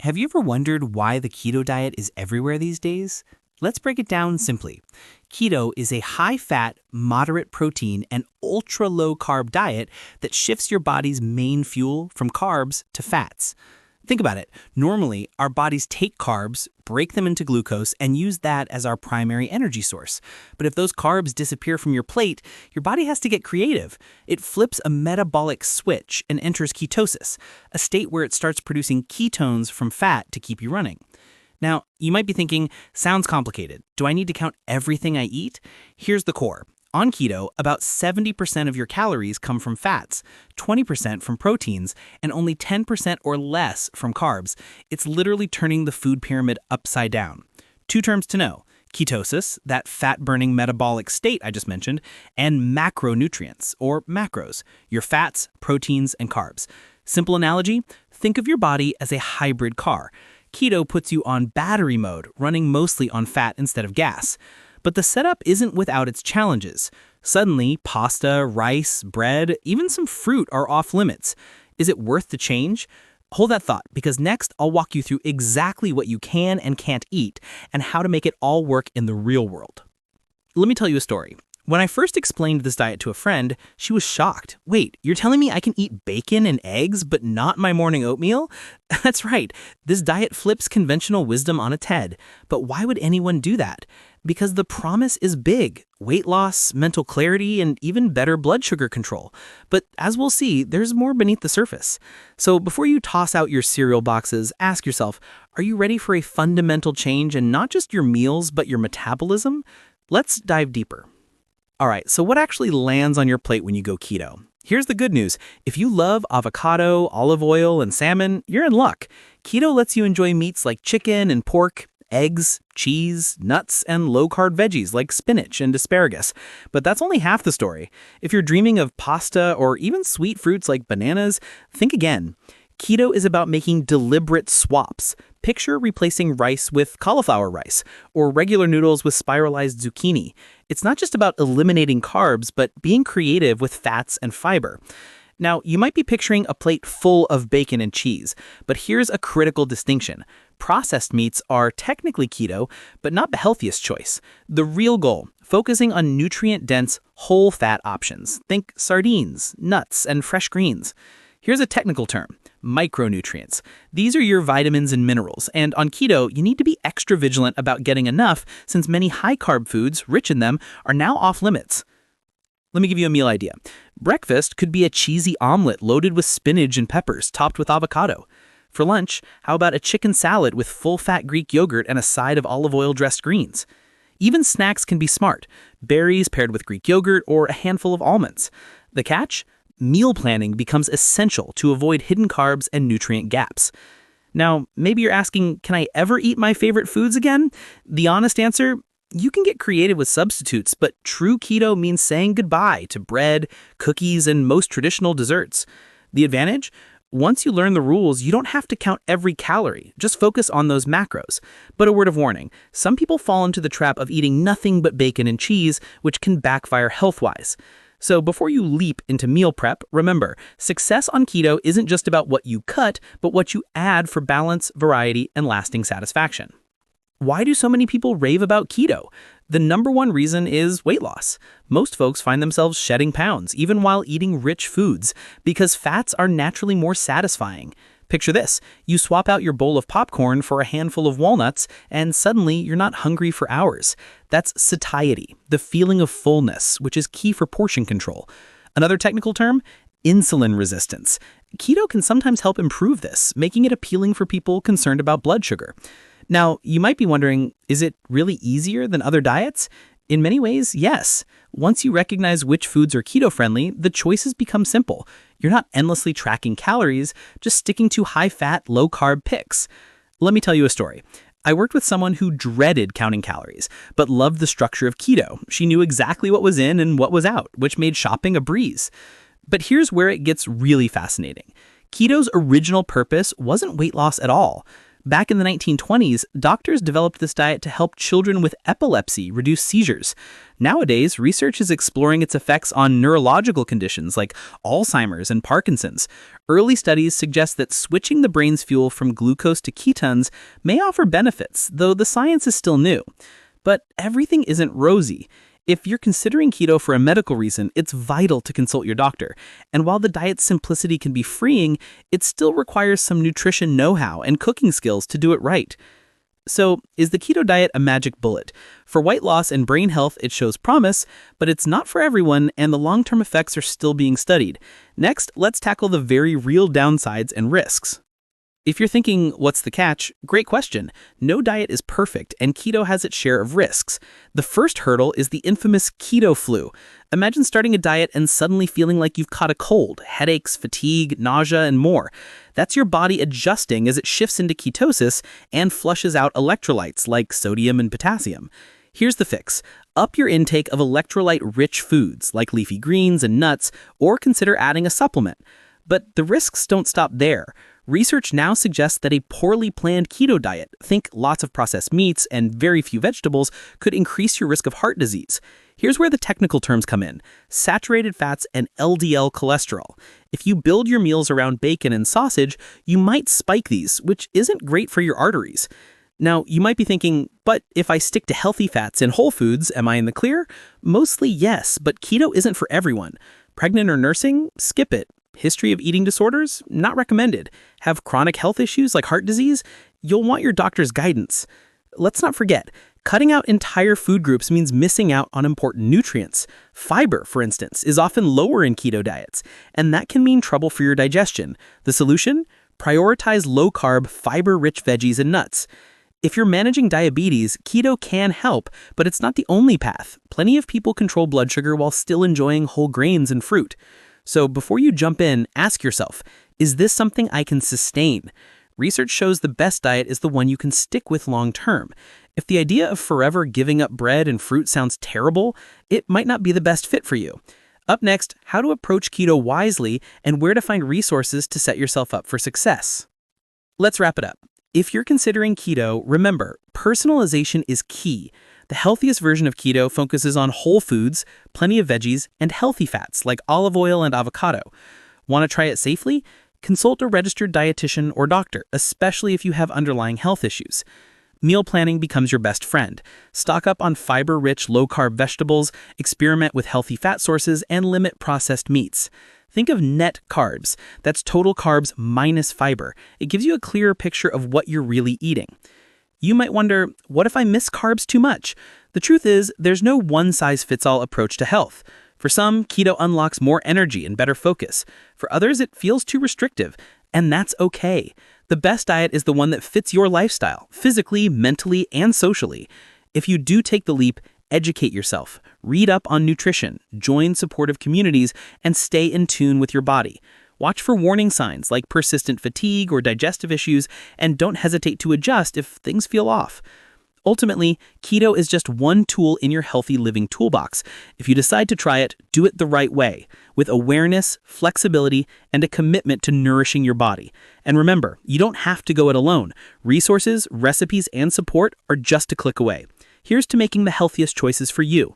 Have you ever wondered why the keto diet is everywhere these days? Let's break it down simply. Keto is a high-fat, moderate protein, and ultra-low-carb diet that shifts your body's main fuel from carbs to fats. Think about it. Normally, our bodies take carbs, break them into glucose, and use that as our primary energy source. But if those carbs disappear from your plate, your body has to get creative. It flips a metabolic switch and enters ketosis, a state where it starts producing ketones from fat to keep you running. Now, you might be thinking, sounds complicated. Do I need to count everything I eat? Here's the core. On keto, about 70% of your calories come from fats, 20% from proteins, and only 10% or less from carbs. It's literally turning the food pyramid upside down. Two terms to know: ketosis, that fat-burning metabolic state I just mentioned, and macronutrients, or macros, your fats, proteins, and carbs. Simple analogy: think of your body as a hybrid car. Keto puts you on battery mode, running mostly on fat instead of gas. But the setup isn't without its challenges. Suddenly, pasta, rice, bread, even some fruit are off limits. Is it worth the change? Hold that thought, because next I'll walk you through exactly what you can and can't eat and how to make it all work in the real world. Let me tell you a story. When I first explained this diet to a friend, she was shocked. Wait, you're telling me I can eat bacon and eggs, but not my morning oatmeal? That's right. This diet flips conventional wisdom on its head. But why would anyone do that? Because the promise is big: weight loss, mental clarity, and even better blood sugar control. But as we'll see, there's more beneath the surface. So before you toss out your cereal boxes, ask yourself, are you ready for a fundamental change in not just your meals, but your metabolism? Let's dive deeper. All right, so what actually lands on your plate when you go keto? Here's the good news. If you love avocado, olive oil, and salmon, you're in luck. Keto lets you enjoy meats like chicken and pork, eggs, cheese, nuts, and low-carb veggies like spinach and asparagus. But that's only half the story. If you're dreaming of pasta or even sweet fruits like bananas, think again. Keto is about making deliberate swaps. Picture replacing rice with cauliflower rice, or regular noodles with spiralized zucchini. It's not just about eliminating carbs, but being creative with fats and fiber. Now, you might be picturing a plate full of bacon and cheese, but here's a critical distinction. Processed meats are technically keto, but not the healthiest choice. The real goal: focusing on nutrient-dense, whole-fat options. Think sardines, nuts, and fresh greens. Here's a technical term: micronutrients. These are your vitamins and minerals, and on keto, you need to be extra vigilant about getting enough, since many high-carb foods rich in them are now off-limits. Let me give you a meal idea. Breakfast could be a cheesy omelet loaded with spinach and peppers, topped with avocado. For lunch, how about a chicken salad with full-fat Greek yogurt and a side of olive oil-dressed greens? Even snacks can be smart: berries paired with Greek yogurt or a handful of almonds. The catch? Meal planning becomes essential to avoid hidden carbs and nutrient gaps. Now, maybe you're asking, can I ever eat my favorite foods again? The honest answer: you can get creative with substitutes, but true keto means saying goodbye to bread, cookies, and most traditional desserts. The advantage? Once you learn the rules, you don't have to count every calorie. Just focus on those macros. But a word of warning: some people fall into the trap of eating nothing but bacon and cheese, which can backfire health-wise. So before you leap into meal prep, remember, success on keto isn't just about what you cut, but what you add for balance, variety, and lasting satisfaction. Why do so many people rave about keto? The number one reason is weight loss. Most folks find themselves shedding pounds, even while eating rich foods, because fats are naturally more satisfying. Picture this: you swap out your bowl of popcorn for a handful of walnuts, and suddenly you're not hungry for hours. That's satiety, the feeling of fullness, which is key for portion control. Another technical term: insulin resistance. Keto can sometimes help improve this, making it appealing for people concerned about blood sugar. Now, you might be wondering, is it really easier than other diets? In many ways, yes. Once you recognize which foods are keto-friendly, the choices become simple. You're not endlessly tracking calories, just sticking to high-fat, low-carb picks. Let me tell you a story. I worked with someone who dreaded counting calories, but loved the structure of keto. She knew exactly what was in and what was out, which made shopping a breeze. But here's where it gets really fascinating. Keto's original purpose wasn't weight loss at all. Back in the 1920s, doctors developed this diet to help children with epilepsy reduce seizures. Nowadays, research is exploring its effects on neurological conditions like Alzheimer's and Parkinson's. Early studies suggest that switching the brain's fuel from glucose to ketones may offer benefits, though the science is still new. But everything isn't rosy. If you're considering keto for a medical reason, it's vital to consult your doctor. And while the diet's simplicity can be freeing, it still requires some nutrition know-how and cooking skills to do it right. So, is the keto diet a magic bullet? For weight loss and brain health, it shows promise, but it's not for everyone, and the long-term effects are still being studied. Next, let's tackle the very real downsides and risks. If you're thinking, what's the catch? Great question. No diet is perfect, and keto has its share of risks. The first hurdle is the infamous keto flu. Imagine starting a diet and suddenly feeling like you've caught a cold, headaches, fatigue, nausea, and more. That's your body adjusting as it shifts into ketosis and flushes out electrolytes like sodium and potassium. Here's the fix. Up your intake of electrolyte-rich foods like leafy greens and nuts, or consider adding a supplement. But the risks don't stop there. Research now suggests that a poorly planned keto diet, think lots of processed meats and very few vegetables, could increase your risk of heart disease. Here's where the technical terms come in: saturated fats and LDL cholesterol. If you build your meals around bacon and sausage, you might spike these, which isn't great for your arteries. Now, you might be thinking, but if I stick to healthy fats and whole foods, am I in the clear? Mostly yes, but keto isn't for everyone. Pregnant or nursing? Skip it. History of eating disorders? Not recommended. Have chronic health issues like heart disease? You'll want your doctor's guidance. Let's not forget, cutting out entire food groups means missing out on important nutrients. Fiber, for instance, is often lower in keto diets, and that can mean trouble for your digestion. The solution? Prioritize low-carb, fiber-rich veggies and nuts. If you're managing diabetes, keto can help, but it's not the only path. Plenty of people control blood sugar while still enjoying whole grains and fruit. So before you jump in, ask yourself, is this something I can sustain? Research shows the best diet is the one you can stick with long term. If the idea of forever giving up bread and fruit sounds terrible, it might not be the best fit for you. Up next, how to approach keto wisely and where to find resources to set yourself up for success. Let's wrap it up. If you're considering keto, remember, personalization is key. The healthiest version of keto focuses on whole foods, plenty of veggies, and healthy fats like olive oil and avocado. Want to try it safely? Consult a registered dietitian or doctor, especially if you have underlying health issues. Meal planning becomes your best friend. Stock up on fiber-rich, low-carb vegetables, experiment with healthy fat sources, and limit processed meats. Think of net carbs. That's total carbs minus fiber. It gives you a clearer picture of what you're really eating. You might wonder, what if I miss carbs too much? The truth is, there's no one-size-fits-all approach to health. For some, keto unlocks more energy and better focus. For others, it feels too restrictive, and that's okay. The best diet is the one that fits your lifestyle, physically, mentally, and socially. If you do take the leap, educate yourself, read up on nutrition, join supportive communities, and stay in tune with your body. Watch for warning signs like persistent fatigue or digestive issues, and don't hesitate to adjust if things feel off. Ultimately, keto is just one tool in your healthy living toolbox. If you decide to try it, do it the right way, with awareness, flexibility, and a commitment to nourishing your body. And remember, you don't have to go it alone. Resources, recipes, and support are just a click away. Here's to making the healthiest choices for you.